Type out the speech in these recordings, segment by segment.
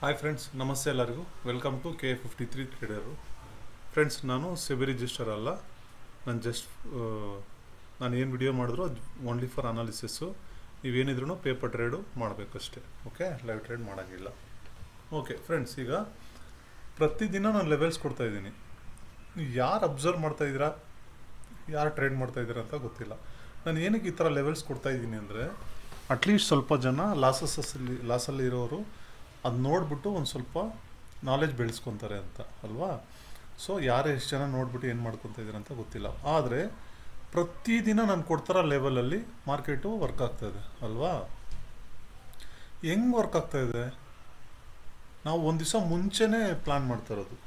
Hi friends, ನಮಸ್ತೆ ಎಲ್ಲರಿಗೂ. Welcome to K53 trader. Friends, ನಾನು ಸೆಬಿ ರಿಜಿಸ್ಟರ್ ಅಲ್ಲ. ನಾನು ಏನು ವಿಡಿಯೋ ಮಾಡಿದ್ರು ಅದು ಓನ್ಲಿ ಫಾರ್ ಅನಾಲಿಸಿಸ್ಸು. ನೀವೇನಿದ್ರು ಪೇಪರ್ ಟ್ರೇಡು ಮಾಡಬೇಕಷ್ಟೇ. ಓಕೆ, ಲೈವ್ ಟ್ರೇಡ್ ಮಾಡೋಂಗಿಲ್ಲ. ಓಕೆ ಫ್ರೆಂಡ್ಸ್, ಈಗ ಪ್ರತಿದಿನ ನಾನು ಲೆವೆಲ್ಸ್ ಕೊಡ್ತಾಯಿದ್ದೀನಿ. ನೀವು ಯಾರು ಅಬ್ಸರ್ವ್ ಮಾಡ್ತಾಯಿದ್ದೀರಾ, ಯಾರು ಟ್ರೇಡ್ ಮಾಡ್ತಾಯಿದ್ದೀರಾ ಅಂತ ಗೊತ್ತಿಲ್ಲ. ನಾನು ಏನಕ್ಕೆ ಈ ಥರ ಲೆವೆಲ್ಸ್ ಕೊಡ್ತಾಯಿದ್ದೀನಿ ಅಂದರೆ, ಅಟ್ಲೀಸ್ಟ್ ಸ್ವಲ್ಪ ಜನ ಲಾಸಲ್ಲಿ ಇರೋರು ಅದು ನೋಡಿಬಿಟ್ಟು ಒಂದು ಸ್ವಲ್ಪ ನಾಲೆಜ್ ಬೆಳೆಸ್ಕೊತಾರೆ ಅಂತ ಅಲ್ವಾ. ಸೊ ಯಾರು ಎಷ್ಟು ಜನ ನೋಡ್ಬಿಟ್ಟು ಏನು ಮಾಡ್ಕೊತಾ ಇದ್ದಾರೆ ಅಂತ ಗೊತ್ತಿಲ್ಲ. ಆದರೆ ಪ್ರತಿದಿನ ನಾನು ಕೊಡ್ತಾರ ಲೆವೆಲಲ್ಲಿ ಮಾರ್ಕೆಟು ವರ್ಕ್ ಆಗ್ತಾಯಿದೆ ಅಲ್ವಾ. ಹೆಂಗೆ ವರ್ಕ್ ಆಗ್ತಾಯಿದೆ? ನಾವು ಒಂದು ದಿವಸ ಮುಂಚೆನೇ ಪ್ಲ್ಯಾನ್ ಮಾಡ್ತಾ ಇರೋದು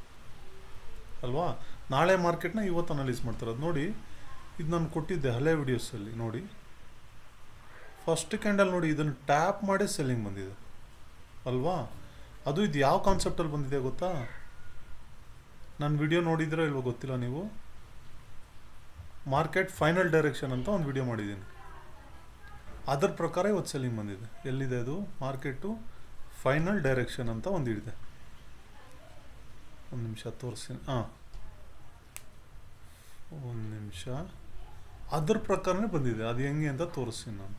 ಅಲ್ವಾ. ನಾಳೆ ಮಾರ್ಕೆಟ್ನ ಇವತ್ತು ಅನಲೈಸ್ ಮಾಡ್ತಾಯಿರೋದು. ನೋಡಿ, ಇದು ನಾನು ಕೊಟ್ಟಿದ್ದೆ ಹಳೆ ವಿಡಿಯೋಸಲ್ಲಿ. ನೋಡಿ, ಫಸ್ಟ್ ಕ್ಯಾಂಡಲ್ ನೋಡಿ, ಇದನ್ನು ಟ್ಯಾಪ್ ಮಾಡಿ ಸೆಲ್ಲಿಂಗ್ ಬಂದಿದೆ ಅಲ್ವಾ. ಅದು ಇದು ಯಾವ ಕಾನ್ಸೆಪ್ಟಲ್ಲಿ ಬಂದಿದೆ ಗೊತ್ತಾ? ನನ್ನ ವಿಡಿಯೋ ನೋಡಿದ್ರೆ ಇಲ್ವೋ ಗೊತ್ತಿಲ್ಲ ನೀವು. ಮಾರ್ಕೆಟ್ ಫೈನಲ್ ಡೈರೆಕ್ಷನ್ ಅಂತ ಒಂದು ವಿಡಿಯೋ ಮಾಡಿದ್ದೀನಿ. ಅದರ ಪ್ರಕಾರ ಇವತ್ತು ಸೆಲ್ಲಿಂಗ್ ಬಂದಿದೆ. ಎಲ್ಲಿದೆ ಅದು? ಮಾರ್ಕೆಟು ಫೈನಲ್ ಡೈರೆಕ್ಷನ್ ಅಂತ ಒಂದು ಇದೆ. ಒಂದು ನಿಮಿಷ ತೋರಿಸ್ತೀನಿ. ಒಂದು ನಿಮಿಷ. ಅದ್ರ ಪ್ರಕಾರನೇ ಬಂದಿದೆ. ಅದು ಹೆಂಗೆ ಅಂತ ತೋರಿಸ್ತೀನಿ ನಾನು.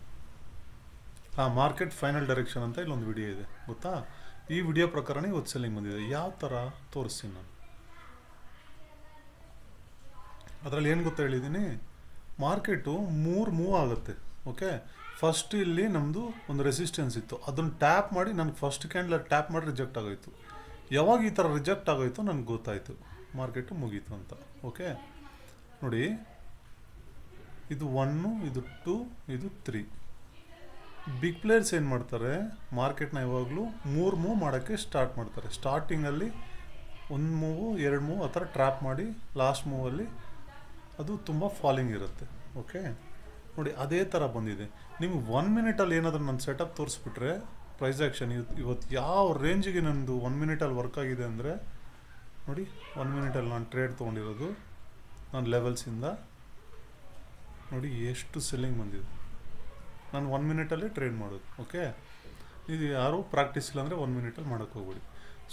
ಮಾರ್ಕೆಟ್ ಫೈನಲ್ ಡೈರೆಕ್ಷನ್ ಅಂತ ಇಲ್ಲೊಂದು ವಿಡಿಯೋ ಇದೆ ಗೊತ್ತಾ. ಈ ವಿಡಿಯೋ ಪ್ರಕಾರನೇ ಇವತ್ತು ಸೆಲ್ಲಿಂಗ್ ಬಂದಿದೆ. ಯಾವ ಥರ ತೋರಿಸ್ತೀನಿ ನಾನು. ಅದರಲ್ಲಿ ಏನು ಗೊತ್ತಾ ಹೇಳಿದ್ದೀನಿ, ಮಾರ್ಕೆಟು ಮೂವ್ ಆಗುತ್ತೆ. ಓಕೆ, ಫಸ್ಟ್ ಇಲ್ಲಿ ನಮ್ಮದು ಒಂದು ರೆಸಿಸ್ಟೆನ್ಸ್ ಇತ್ತು, ಅದನ್ನು ಟ್ಯಾಪ್ ಮಾಡಿ ನನಗೆ ಫಸ್ಟ್ ಕ್ಯಾಂಡಲ್ ಟ್ಯಾಪ್ ಮಾಡಿ ರಿಜೆಕ್ಟ್ ಆಗೋಯಿತು. ಯಾವಾಗ ಈ ಥರ ರಿಜೆಕ್ಟ್ ಆಗೋಯ್ತು ನನಗೆ ಗೊತ್ತಾಯಿತು ಮಾರ್ಕೆಟು ಮುಗೀತು ಅಂತ. ಓಕೆ ನೋಡಿ, ಇದು 1, ಇದು 2, ಇದು 3. ಬಿಗ್ ಪ್ಲೇಯರ್ಸ್ ಏನು ಮಾಡ್ತಾರೆ, ಮಾರ್ಕೆಟ್ನ ಯಾವಾಗಲೂ ಮೂವ್ ಮಾಡೋಕ್ಕೆ ಸ್ಟಾರ್ಟ್ ಮಾಡ್ತಾರೆ. ಸ್ಟಾರ್ಟಿಂಗಲ್ಲಿ 1 ಮೂವು 2 ಮೂವ್ ಆ ಥರ ಟ್ರ್ಯಾಪ್ ಮಾಡಿ ಲಾಸ್ಟ್ ಮೂವಲ್ಲಿ ಅದು ತುಂಬ ಫಾಲಿಂಗ್ ಇರುತ್ತೆ. ಓಕೆ ನೋಡಿ, ಅದೇ ಥರ ಬಂದಿದೆ. ನಿಮ್ಗೆ 1 ಮಿನಿಟಲ್ಲಿ ಏನಾದರೂ ನನ್ನ ಸೆಟಪ್ ತೋರಿಸ್ಬಿಟ್ರೆ ಪ್ರೈಸ್ ಆ್ಯಕ್ಷನ್ ಇವತ್ತು ಯಾವ ರೇಂಜಿಗೆ ನನ್ನದು 1 ಮಿನಿಟಲ್ಲಿ ವರ್ಕ್ ಆಗಿದೆ ಅಂದರೆ ನೋಡಿ. 1 ಮಿನಿಟಲ್ಲಿ ನಾನು ಟ್ರೇಡ್ ತೊಗೊಂಡಿರೋದು ನಾನು ಲೆವೆಲ್ಸಿಂದ ನೋಡಿ ಎಷ್ಟು ಸೆಲ್ಲಿಂಗ್ ಬಂದಿದೆ. ನಾನು 1 ಮಿನಿಟಲ್ಲೇ ಟ್ರೇಡ್ ಮಾಡೋದು. ಓಕೆ, ಇದು ಯಾರೂ ಪ್ರಾಕ್ಟೀಸ್ ಇಲ್ಲ ಅಂದರೆ 1 ಮಿನಿಟಲ್ಲಿ ಮಾಡೋಕ್ಕೆ ಹೋಗ್ಬೇಡಿ.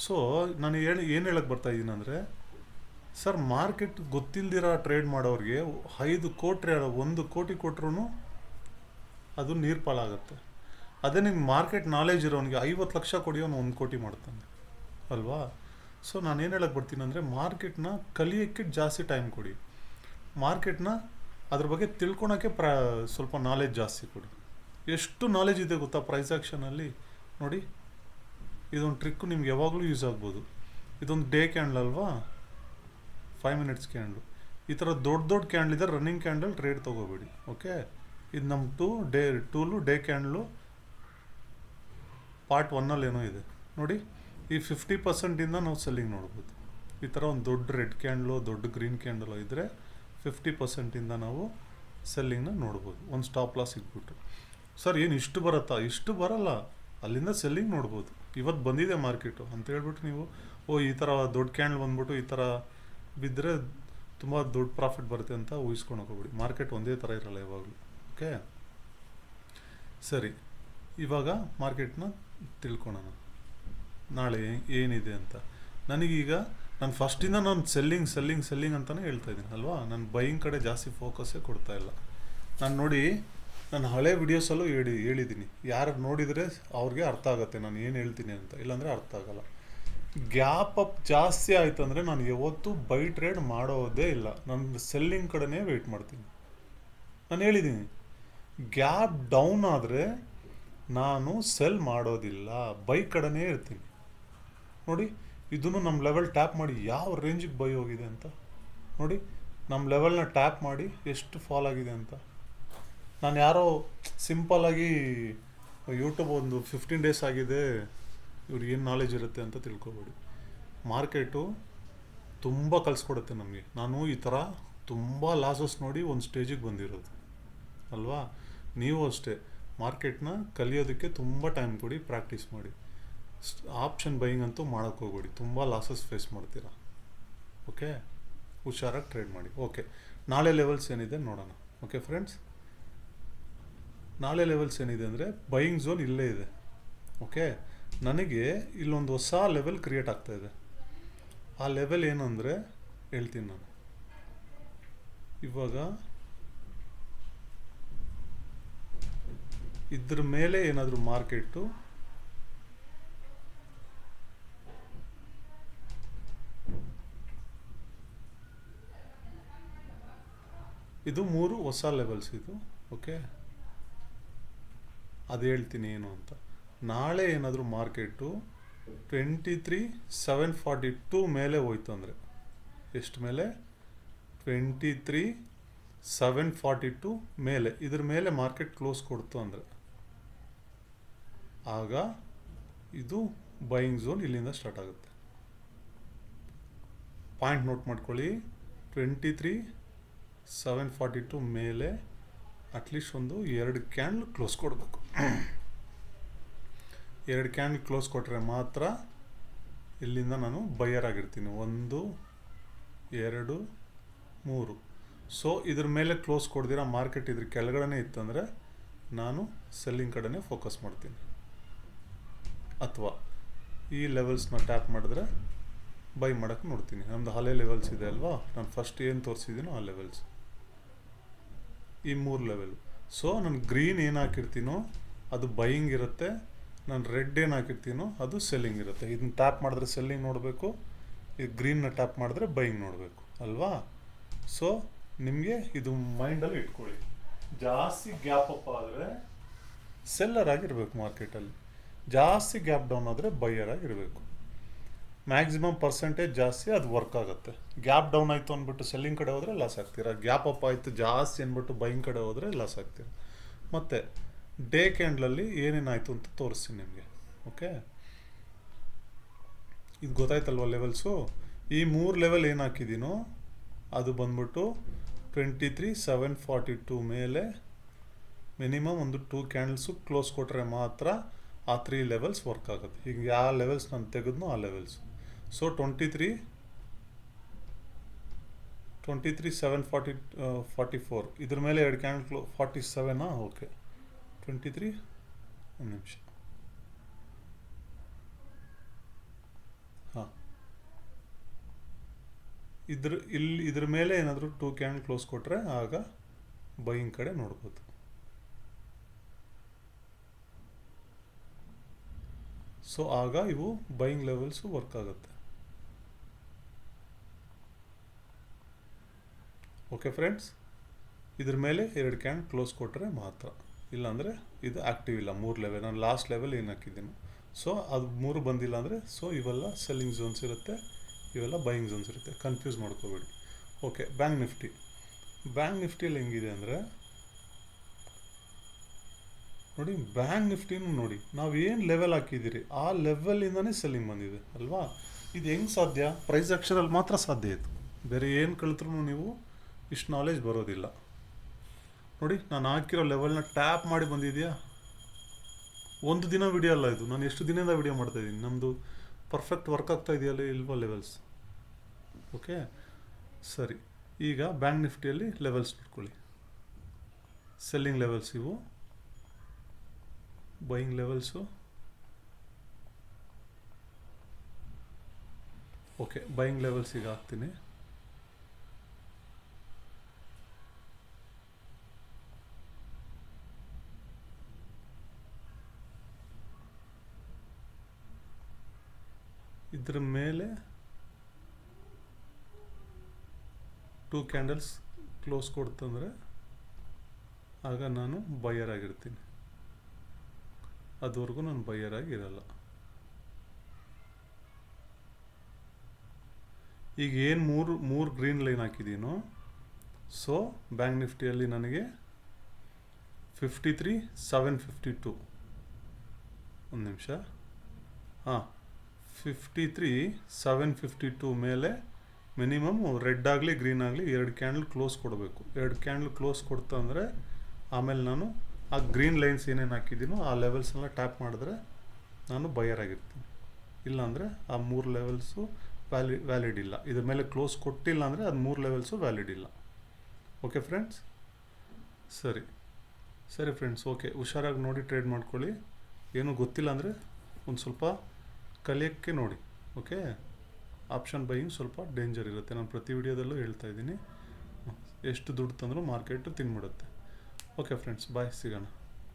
ಸೊ ನಾನು ಏನು ಹೇಳಕ್ಕೆ ಬರ್ತಾಯಿದ್ದೀನಿ ಅಂದರೆ, ಸರ್, ಮಾರ್ಕೆಟ್ ಗೊತ್ತಿಲ್ದಿರೋ ಟ್ರೇಡ್ ಮಾಡೋರಿಗೆ 5 ಕೋಟಿ 1 ಕೋಟಿ ಕೊಟ್ಟರು ಅದು ನೀರು ಪಾಲಾಗುತ್ತೆ. ಅದೇ ನಿಮ್ಗೆ ಮಾರ್ಕೆಟ್ ನಾಲೆಜ್ ಇರೋನಿಗೆ 50 ಲಕ್ಷ ಕೊಡಿ, ಅವನು 1 ಕೋಟಿ ಮಾಡ್ತಾನೆ ಅಲ್ವಾ. ಸೊ ನಾನು ಏನು ಹೇಳಕ್ಕೆ ಬರ್ತೀನಿ ಅಂದರೆ, ಮಾರ್ಕೆಟ್ನ ಕಲಿಯೋಕ್ಕೆ ಜಾಸ್ತಿ ಟೈಮ್ ಕೊಡಿ. ಮಾರ್ಕೆಟ್ನ ಅದ್ರ ಬಗ್ಗೆ ತಿಳ್ಕೊಳಕ್ಕೆ ಸ್ವಲ್ಪ ನಾಲೆಜ್ ಜಾಸ್ತಿ ಕೊಡಿ. ಎಷ್ಟು ನಾಲೆಜ್ ಇದೆ ಗೊತ್ತಾ ಪ್ರೈಸ್ ಆ್ಯಕ್ಷನಲ್ಲಿ. ನೋಡಿ, ಇದೊಂದು ಟ್ರಿಕ್ಕು ನಿಮ್ಗೆ ಯಾವಾಗಲೂ ಯೂಸ್ ಆಗ್ಬೋದು. ಇದೊಂದು ಡೇ ಕ್ಯಾಂಡಲ್ ಅಲ್ವಾ, 5 ಮಿನಿಟ್ಸ್ ಕ್ಯಾಂಡಲ್. ಈ ಥರ ದೊಡ್ಡ ಕ್ಯಾಂಡಲ್ ಇದೆ, ರನ್ನಿಂಗ್ ಕ್ಯಾಂಡಲ್ ಟ್ರೇಡ್ ತೊಗೋಬೇಡಿ. ಓಕೆ, ಇದು ನಮ್ಮ ಟೂಲು ಡೇ ಕ್ಯಾಂಡಲು ಪಾರ್ಟ್ 1ಅಲ್ಲಿ ಏನೋ ಇದೆ ನೋಡಿ. ಈ 50%ಇಂದ ನಾವು ಸೆಲ್ಲಿಂಗ್ ನೋಡ್ಬೋದು. ಈ ಥರ ಒಂದು ದೊಡ್ಡ ರೆಡ್ ಕ್ಯಾಂಡಲು, ದೊಡ್ಡ ಗ್ರೀನ್ ಕ್ಯಾಂಡಲು ಇದ್ದರೆ 50%ಇಂದ ನಾವು ಸೆಲ್ಲಿಂಗ್ನ ನೋಡ್ಬೋದು. ಒಂದು ಸ್ಟಾಪ್ ಲಾಸ್ ಇಟ್ಬಿಟ್ಟು. ಸರ್, ಏನು ಇಷ್ಟು ಬರುತ್ತಾ? ಇಷ್ಟು ಬರಲ್ಲ, ಅಲ್ಲಿಂದ ಸೆಲ್ಲಿಂಗ್ ನೋಡ್ಬೋದು. ಇವತ್ತು ಬಂದಿದೆ ಮಾರ್ಕೆಟು ಅಂತ ಹೇಳ್ಬಿಟ್ಟು ನೀವು ಈ ಥರ ದೊಡ್ಡ ಕ್ಯಾಂಡಲ್ ಬಂದ್ಬಿಟ್ಟು ಈ ಥರ ಬಿದ್ದರೆ ತುಂಬ ದೊಡ್ಡ ಪ್ರಾಫಿಟ್ ಬರುತ್ತೆ ಅಂತ ಊಹಿಸ್ಕೊಂಡು ಹೋಗ್ಬಿಡಿ. ಮಾರ್ಕೆಟ್ ಒಂದೇ ಥರ ಇರಲ್ಲ ಯಾವಾಗಲೂ. ಓಕೆ, ಸರಿ, ಇವಾಗ ಮಾರ್ಕೆಟ್ನ ತಿಳ್ಕೊಳೋಣ ನಾಳೆ ಏನಿದೆ ಅಂತ. ನನಗೀಗ ನಾನು ಫಸ್ಟಿಂದ ನಾನು ಸೆಲ್ಲಿಂಗ್ ಅಂತಲೇ ಹೇಳ್ತಾ ಇದ್ದೀನಿ ಅಲ್ವಾ. ನಾನು ಬೈಯಿಂಗ್ ಕಡೆ ಜಾಸ್ತಿ ಫೋಕಸ್ಸೇ ಕೊಡ್ತಾ ಇಲ್ಲ. ನಾನು ನೋಡಿ, ನಾನು ಹಳೆ ವಿಡಿಯೋಸಲ್ಲೂ ಹೇಳಿದ್ದೀನಿ. ಯಾರು ನೋಡಿದರೆ ಅವ್ರಿಗೆ ಅರ್ಥ ಆಗುತ್ತೆ ನಾನು ಏನು ಹೇಳ್ತೀನಿ ಅಂತ, ಇಲ್ಲಾಂದರೆ ಅರ್ಥ ಆಗಲ್ಲ. ಗ್ಯಾಪ್ ಅಪ್ ಜಾಸ್ತಿ ಆಯಿತು ಅಂದರೆ ನಾನು ಯಾವತ್ತೂ ಬೈ ಟ್ರೇಡ್ ಮಾಡೋದೇ ಇಲ್ಲ. ನಾನು ಸೆಲ್ಲಿಂಗ್ ಕಡೆನೇ ವೆಯ್ಟ್ ಮಾಡ್ತೀನಿ. ನಾನು ಹೇಳಿದ್ದೀನಿ, ಗ್ಯಾಪ್ ಡೌನ್ ಆದರೆ ನಾನು ಸೆಲ್ ಮಾಡೋದಿಲ್ಲ, ಬೈ ಕಡೆನೇ ಇರ್ತೀನಿ. ನೋಡಿ, ಇದನ್ನು ನಮ್ಮ ಲೆವೆಲ್ ಟ್ಯಾಪ್ ಮಾಡಿ ಯಾವ ರೇಂಜಿಗೆ ಬೈ ಹೋಗಿದೆ ಅಂತ ನೋಡಿ. ನಮ್ಮ ಲೆವೆಲ್ನ ಟ್ಯಾಪ್ ಮಾಡಿ ಎಷ್ಟು ಫಾಲ್ ಆಗಿದೆ ಅಂತ. ನಾನು ಯಾರೋ ಸಿಂಪಲ್ಲಾಗಿ ಯೂಟ್ಯೂಬ್ ಒಂದು 15 ಡೇಸ್ ಆಗಿದೆ, ಇವ್ರಿಗೆ ಏನು ನಾಲೆಜ್ ಇರುತ್ತೆ ಅಂತ ತಿಳ್ಕೊಬೇಡಿ. ಮಾರ್ಕೆಟು ತುಂಬ ಕಲಿಸ್ಕೊಡುತ್ತೆ ನಮಗೆ. ನಾನು ಈ ಥರ ತುಂಬ ಲಾಸಸ್ ನೋಡಿ ಒಂದು ಸ್ಟೇಜಿಗೆ ಬಂದಿರೋದು ಅಲ್ವಾ. ನೀವು ಅಷ್ಟೇ ಮಾರ್ಕೆಟ್ನ ಕಲಿಯೋದಕ್ಕೆ ತುಂಬ ಟೈಮ್ ಕೊಡಿ, ಪ್ರಾಕ್ಟೀಸ್ ಮಾಡಿ. ಆಪ್ಷನ್ ಬೈಯಿಂಗ್ ಅಂತೂ ಮಾಡೋಕ್ಕೆ ಹೋಗ್ಬೇಡಿ, ತುಂಬ ಲಾಸಸ್ ಫೇಸ್ ಮಾಡ್ತೀರಾ. ಓಕೆ, ಹುಷಾರಾಗಿ ಟ್ರೇಡ್ ಮಾಡಿ. ಓಕೆ, ನಾಳೆ ಲೆವೆಲ್ಸ್ ಏನಿದೆ ನೋಡೋಣ. ಓಕೆ ಫ್ರೆಂಡ್ಸ್, ನಾಳೆ ಲೆವೆಲ್ಸ್ ಏನಿದೆ ಅಂದರೆ ಬೈಯಿಂಗ್ ಝೋನ್ ಇಲ್ಲೇ ಇದೆ. ಓಕೆ, ನನಗೆ ಇಲ್ಲೊಂದು ಹೊಸ ಲೆವೆಲ್ ಕ್ರಿಯೇಟ್ ಆಗ್ತಾಯಿದೆ. ಆ ಲೆವೆಲ್ ಏನು ಅಂದರೆ ಹೇಳ್ತೀನಿ ನಾನು. ಇವಾಗ ಇದ್ರ ಮೇಲೆ ಏನಾದರೂ ಮಾರ್ಕೆಟು ಇದು 3 ಹೊಸ ಲೆವೆಲ್ಸ್ ಇದು. ಓಕೆ, ಅದು ಹೇಳ್ತೀನಿ ಏನು ಅಂತ. ನಾಳೆ ಏನಾದರೂ ಮಾರ್ಕೆಟು 23,742 ಮೇಲೆ ಹೋಯ್ತು ಅಂದರೆ, ಎಷ್ಟು ಮೇಲೆ? 23,742 ಮೇಲೆ, ಇದ್ರ ಮೇಲೆ ಮಾರ್ಕೆಟ್ ಕ್ಲೋಸ್ ಕೊಡ್ತು ಅಂದರೆ ಆಗ ಇದು ಬೈಯಿಂಗ್ ಝೋನ್ ಇಲ್ಲಿಂದ ಸ್ಟಾರ್ಟ್ ಆಗುತ್ತೆ. ಪಾಯಿಂಟ್ ನೋಟ್ ಮಾಡ್ಕೊಳ್ಳಿ. 23,742 ಮೇಲೆ ಅಟ್ಲೀಸ್ಟ್ ಒಂದು 2 ಕ್ಯಾಂಡಲ್ ಕ್ಲೋಸ್ ಕೊಡಬೇಕು. 2 ಕ್ಯಾಂಡಲ್ ಕ್ಲೋಸ್ ಕೊಟ್ಟರೆ ಮಾತ್ರ ಇಲ್ಲಿಂದ ನಾನು ಬೈಯರ್ ಆಗಿರ್ತೀನಿ. 1 2 3. ಸೊ ಇದ್ರ ಮೇಲೆ ಕ್ಲೋಸ್ ಕೊಡ್ದಿರ ಮಾರ್ಕೆಟ್ ಇದ್ರ ಕೆಳಗಡೆ ಇತ್ತಂದರೆ ನಾನು ಸೆಲ್ಲಿಂಗ್ ಕಡೆನೇ ಫೋಕಸ್ ಮಾಡ್ತೀನಿ. ಅಥವಾ ಈ ಲೆವೆಲ್ಸ್ನ ಟ್ಯಾಪ್ ಮಾಡಿದ್ರೆ ಬೈ ಮಾಡೋಕ್ಕೆ ನೋಡ್ತೀನಿ. ನಮ್ಮದು ಹಳೆ ಲೆವೆಲ್ಸ್ ಇದೆ ಅಲ್ವಾ, ನಾನು ಫಸ್ಟ್ ಏನು ತೋರಿಸಿದ್ದೀನೋ ಆ ಲೆವೆಲ್ಸ್, ಈ 3 ಲೆವೆಲ್. ಸೊ ನಾನು ಗ್ರೀನ್ ಏನು ಹಾಕಿರ್ತೀನೋ ಅದು ಬೈಯಿಂಗ್ ಇರುತ್ತೆ, ನಾನು ರೆಡ್ ಏನು ಹಾಕಿರ್ತೀನೋ ಅದು ಸೆಲ್ಲಿಂಗ್ ಇರುತ್ತೆ. ಇದನ್ನ ಟ್ಯಾಪ್ ಮಾಡಿದ್ರೆ ಸೆಲ್ಲಿಂಗ್ ನೋಡಬೇಕು, ಈ ಗ್ರೀನ್ನ ಟ್ಯಾಪ್ ಮಾಡಿದ್ರೆ ಬೈಯಿಂಗ್ ನೋಡಬೇಕು ಅಲ್ವಾ. ಸೊ ನಿಮಗೆ ಇದು ಮೈಂಡಲ್ಲಿ ಇಟ್ಕೊಳ್ಳಿ. ಜಾಸ್ತಿ ಗ್ಯಾಪ್ ಅಪ್ ಆದರೆ ಸೆಲ್ಲರ್ ಆಗಿರಬೇಕು ಮಾರ್ಕೆಟಲ್ಲಿ, ಜಾಸ್ತಿ ಗ್ಯಾಪ್ ಡೌನ್ ಆದರೆ ಬೈಯರ್ ಆಗಿರಬೇಕು. ಮ್ಯಾಕ್ಸಿಮಮ್ ಪರ್ಸೆಂಟೇಜ್ ಜಾಸ್ತಿ ಅದು ವರ್ಕ್ ಆಗುತ್ತೆ. ಗ್ಯಾಪ್ ಡೌನ್ ಆಯಿತು ಅಂದ್ಬಿಟ್ಟು ಸೆಲ್ಲಿಂಗ್ ಕಡೆ ಹೋದರೆ ಲಾಸ್ ಆಗ್ತೀರಾ, ಗ್ಯಾಪ್ ಅಪ್ ಆಯಿತು ಜಾಸ್ತಿ ಅಂದ್ಬಿಟ್ಟು ಬೈಯಿಂಗ್ ಕಡೆ ಹೋದರೆ ಲಾಸ್ ಆಗ್ತೀರಾ. ಮತ್ತು ಡೇ ಕ್ಯಾಂಡ್ಲಲ್ಲಿ ಏನೇನಾಯಿತು ಅಂತ ತೋರಿಸ್ತೀನಿ ನಿಮಗೆ. ಓಕೆ, ಇದು ಗೊತ್ತಾಯ್ತಲ್ವ ಲೆವೆಲ್ಸು. ಈ 3 ಲೆವೆಲ್ ಏನು ಹಾಕಿದ್ದೀನೋ ಅದು ಬಂದ್ಬಿಟ್ಟು 23,742 ಮೇಲೆ ಮಿನಿಮಮ್ ಒಂದು 2 ಕ್ಯಾಂಡಲ್ಸು ಕ್ಲೋಸ್ ಕೊಟ್ಟರೆ ಮಾತ್ರ ಆ 3 ಲೆವೆಲ್ಸ್ ವರ್ಕ್ ಆಗುತ್ತೆ. ಈಗ ಯಾವ ಲೆವೆಲ್ಸ್ ನಾನು ತೆಗೆದ್ನೋ ಆ ಲೆವೆಲ್ಸ್. ಸೊ 23,744 ಇದ್ರ ಮೇಲೆ 2 ಕ್ಯಾಂಡಲ್ 47. ಓಕೆ, 23 ಒಂದು ನಿಮಿಷ. ಹಾಂ, ಇದ್ರ ಮೇಲೆ ಏನಾದರೂ 2 ಕ್ಯಾಂಡಲ್ ಕ್ಲೋಸ್ ಕೊಟ್ಟರೆ ಆಗ ಬೈಯಿಂಗ್ ಕಡೆ ನೋಡ್ಬೋದು. ಸೊ ಆಗ ಇವು ಬೈಯಿಂಗ್ ಲೆವೆಲ್ಸು ವರ್ಕ್ ಆಗುತ್ತೆ. ಓಕೆ ಫ್ರೆಂಡ್ಸ್, ಇದ್ರ ಮೇಲೆ 2 ಕ್ಯಾಂಡಲ್ ಕ್ಲೋಸ್ ಕೊಟ್ಟರೆ ಮಾತ್ರ, ಇಲ್ಲಾಂದರೆ ಇದು ಆ್ಯಕ್ಟಿವ್ ಇಲ್ಲ. 3 ಲೆವೆಲ್ ನಾನು ಲಾಸ್ಟ್ ಲೆವೆಲ್ ಏನು ಹಾಕಿದ್ದೀನಿ, ಸೊ ಅದು 3 ಬಂದಿಲ್ಲ ಅಂದರೆ ಸೊ ಇವೆಲ್ಲ ಸೆಲ್ಲಿಂಗ್ ಝೋನ್ಸ್ ಇರುತ್ತೆ, ಇವೆಲ್ಲ ಬೈಯಿಂಗ್ ಝೋನ್ಸ್ ಇರುತ್ತೆ. ಕನ್ಫ್ಯೂಸ್ ಮಾಡ್ಕೋಬೇಡಿ. ಓಕೆ, ಬ್ಯಾಂಕ್ ನಿಫ್ಟಿಯಲ್ಲಿ ಹೆಂಗಿದೆ ಅಂದರೆ ನೋಡಿ, ಬ್ಯಾಂಕ್ ನಿಫ್ಟಿನೂ ನೋಡಿ, ನಾವು ಏನು ಲೆವೆಲ್ ಹಾಕಿದ್ದೀರಿ ಆ ಲೆವೆಲಿಂದನೇ ಸೆಲ್ಲಿಂಗ್ ಬಂದಿದೆ ಅಲ್ವಾ. ಇದು ಹೆಂಗೆ ಸಾಧ್ಯ? ಪ್ರೈಸ್ ಆಕ್ಷನಲ್ಲಿ ಮಾತ್ರ ಸಾಧ್ಯ ಇದು. ಬೇರೆ ಏನು ಕಲಿತ್ರೂ ನೀವು ಇಷ್ಟು ನಾಲೆಜ್ ಬರೋದಿಲ್ಲ. ನೋಡಿ, ನಾನು ಹಾಕಿರೋ ಲೆವೆಲ್ನ ಟ್ಯಾಪ್ ಮಾಡಿ ಬಂದಿದೆಯಾ. ಒಂದು ದಿನ ವಿಡಿಯೋ ಅಲ್ಲ ಇದು, ನಾನು ಎಷ್ಟು ದಿನದಿಂದ ವಿಡಿಯೋ ಮಾಡ್ತಾಯಿದ್ದೀನಿ. ನಮ್ಮದು ಪರ್ಫೆಕ್ಟ್ ವರ್ಕ್ ಆಗ್ತಾ ಇದೆಯಲ್ಲ ಇಲ್ವಾ ಲೆವೆಲ್ಸ್. ಓಕೆ ಸರಿ, ಈಗ ಬ್ಯಾಂಕ್ ನಿಫ್ಟಿಯಲ್ಲಿ ಲೆವೆಲ್ಸ್ ನೋಡ್ಕೊಳ್ಳಿ. ಸೆಲ್ಲಿಂಗ್ ಲೆವೆಲ್ಸ್ ಇವು, buying levels. Okay, buying levels ಈಗ ಹಾಕ್ತೀನಿ. ಇದ್ರ ಮೇಲೆ 2 ಕ್ಯಾಂಡಲ್ಸ್ ಕ್ಲೋಸ್ ಕೊಡ್ತಂದರೆ ಆಗ ನಾನು ಬೈಯರ್ ಆಗಿರ್ತೀನಿ. ಅದುವರೆಗೂ ನಾನು ಬೈಯರ್ ಆಗಿರಲ್ಲ. ಈಗ ಏನು ಮೂರು ಗ್ರೀನ್ ಲೈನ್ ಹಾಕಿದ್ದೀನೋ, ಸೊ ಬ್ಯಾಂಕ್ ನಿಫ್ಟಿಯಲ್ಲಿ ನನಗೆ 53,752 ಒಂದು ನಿಮಿಷ. ಹಾಂ, 53,752 ಮೇಲೆ ಮಿನಿಮಮ್ ರೆಡ್ ಆಗಲಿ ಗ್ರೀನ್ ಆಗಲಿ 2 ಕ್ಯಾಂಡಲ್ ಕ್ಲೋಸ್ ಕೊಡಬೇಕು. 2 ಕ್ಯಾಂಡಲ್ ಕ್ಲೋಸ್ ಕೊಡ್ತು ಅಂದರೆ ಆಮೇಲೆ ನಾನು ಆ ಗ್ರೀನ್ ಲೈನ್ಸ್ ಏನೇನು ಹಾಕಿದ್ದೀನೋ ಆ ಲೆವೆಲ್ಸ್ನೆಲ್ಲ ಟ್ಯಾಪ್ ಮಾಡಿದ್ರೆ ನಾನು ಬೈಯರ್ ಆಗಿರ್ತೀನಿ. ಇಲ್ಲಾಂದರೆ ಆ 3 ಲೆವೆಲ್ಸು ವ್ಯಾಲಿಡ್ ಇಲ್ಲ. ಇದ್ರ ಮೇಲೆ ಕ್ಲೋಸ್ ಕೊಟ್ಟಿಲ್ಲ ಅಂದರೆ ಅದು 3 ಲೆವೆಲ್ಸು ವ್ಯಾಲಿಡ್ ಇಲ್ಲ. ಓಕೆ ಫ್ರೆಂಡ್ಸ್, ಸರಿ ಫ್ರೆಂಡ್ಸ್. ಓಕೆ, ಹುಷಾರಾಗಿ ನೋಡಿ ಟ್ರೇಡ್ ಮಾಡ್ಕೊಳ್ಳಿ. ಏನೂ ಗೊತ್ತಿಲ್ಲ ಅಂದರೆ ಒಂದು ಸ್ವಲ್ಪ ಕಲಿಯೋಕ್ಕೆ ನೋಡಿ. ಓಕೆ, ಆಪ್ಷನ್ ಬೈಯಿಂಗ್ ಸ್ವಲ್ಪ ಡೇಂಜರ್ ಇರುತ್ತೆ. ನಾನು ಪ್ರತಿ ವಿಡಿಯೋದಲ್ಲೂ ಹೇಳ್ತಾ ಇದ್ದೀನಿ. ಎಷ್ಟು ದುಡ್ಡು ತಂದರೂ ಮಾರ್ಕೆಟು ತಿನ್ಬಿಡುತ್ತೆ. ಓಕೆ ಫ್ರೆಂಡ್ಸ್, ಬಾಯ್, ಸಿಗೋಣ.